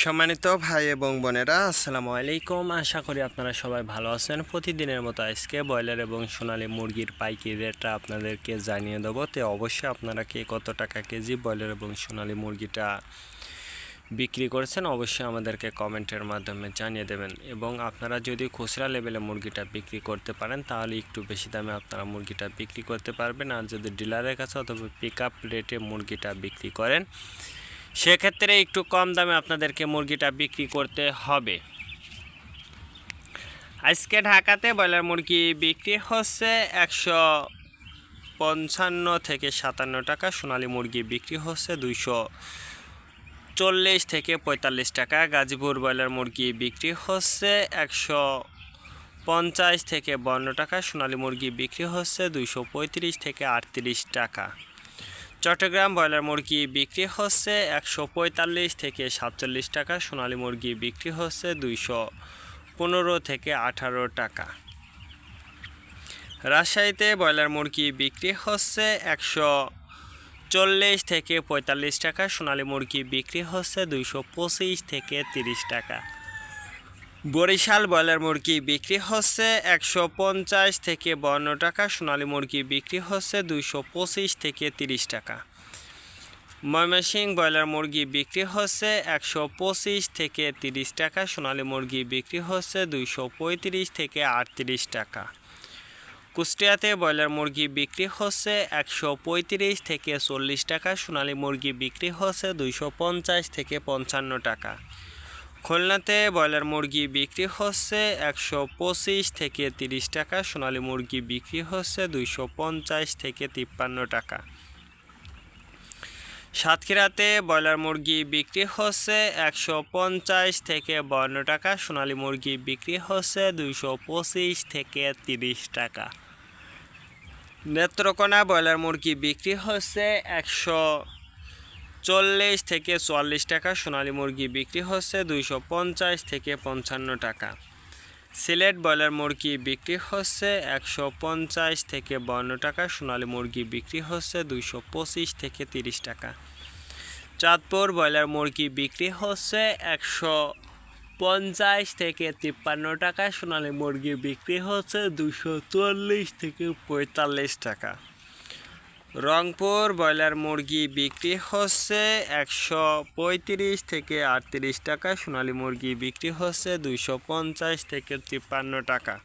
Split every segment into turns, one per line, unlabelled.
সম্মানিত ভাই এবং বোনেরা, আসসালামু আলাইকুম। আশা করি আপনারা সবাই ভালো আছেন। প্রতিদিনের মতো আজকে ব্রয়লার এবং সোনালী মুরগির পাইকারি রেটটা আপনাদেরকে জানিয়ে দেবো। তো অবশ্যই আপনারা কে কত টাকা কেজি ব্রয়লার এবং সোনালী মুরগিটা বিক্রি করেছেন অবশ্যই আমাদেরকে কমেন্টের মাধ্যমে জানিয়ে দেবেন। এবং আপনারা যদি খুচরা লেভেলে মুরগিটা বিক্রি করতে পারেন তাহলে একটু বেশি দামে আপনারা মুরগিটা বিক্রি করতে পারবেন। আর যদি ডিলারের কাছে অথবা পিক আপ রেটে মুরগিটা বিক্রি করেন সেক্ষেত্রে একটু কম দামে আপনাদেরকে মুরগিটা বিক্রি করতে হবে। আজকে ঢাকাতে ব্রয়লার মুরগি বিক্রি হচ্ছে 155 থেকে 57 টাকা। সোনালী মুরগি বিক্রি হচ্ছে 240 থেকে 45 টাকা। গাজীপুর ব্রয়লার মুরগি বিক্রি হচ্ছে 150 থেকে 52 টাকা। সোনালী মুরগি বিক্রি হচ্ছে 235 থেকে 38 টাকা। চট্টগ্রাম ব্রয়লার মুরগি বিক্রি হচ্ছে 145 থেকে 47 টাকা। সোনালী মুরগি বিক্রি হচ্ছে 215 থেকে 18 টাকা। রাজশাহীতে ব্রয়লার মুরগি বিক্রি হচ্ছে 140 থেকে 45 টাকা। সোনালী মুরগি বিক্রি হচ্ছে 225 থেকে 30 টাকা। বরিশাল ব্রয়লার মুরগি বিক্রি হচ্ছে 150 থেকে 52 টাকা। সোনালী মুরগি বিক্রি হচ্ছে 225 থেকে 30 টাকা। ময়মনসিংহ ব্রয়লার মুরগি বিক্রি হচ্ছে 125 থেকে 30 টাকা। সোনালী মুরগি বিক্রি হচ্ছে 235 থেকে 38 টাকা। কুষ্টিয়াতে ব্রয়লার মুরগি বিক্রি হচ্ছে 135 থেকে 40 টাকা। সোনালী মুরগি বিক্রি হচ্ছে 250 থেকে 55 টাকা। খুলনাতে ব্রয়লার মুরগি বিক্রি হচ্ছে 125 থেকে 30 টাকা। সোনালী মুরগি বিক্রি হচ্ছে 250 থেকে 53 টাকা। সাতক্ষীরাতে ব্রয়লার মুরগি বিক্রি হচ্ছে 150 থেকে 52 টাকা। সোনালী মুরগি বিক্রি হচ্ছে 225 থেকে 30 টাকা। নেত্রকোনা ব্রয়লার মুরগি বিক্রি হচ্ছে 140 থেকে 44 টাকা। সোনালী মুরগি বিক্রি হচ্ছে 250 থেকে 55 টাকা। সিলেট ব্রয়লার মুরগি বিক্রি হচ্ছে 150 থেকে 52 টাকা। সোনালী মুরগি বিক্রি হচ্ছে 225 থেকে 30 টাকা। চাঁদপুর ব্রয়লার মুরগি বিক্রি হচ্ছে 150 থেকে 53 টাকা। সোনালী মুরগি বিক্রি হচ্ছে 240 থেকে 45 টাকা। রংপুর ব্রয়লার মুরগি বিক্রি হচ্ছে 135 থেকে 38 টাকা। সোনালী মুরগি বিক্রি হচ্ছে 250 থেকে 53 টাকা।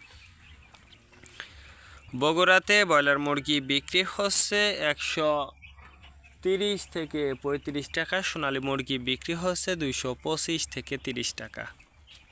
বগুড়াতে ব্রয়লার মুরগি বিক্রি হচ্ছে 130 থেকে 35 টাকা। সোনালী মুরগি বিক্রি হচ্ছে 225 থেকে 30 টাকা।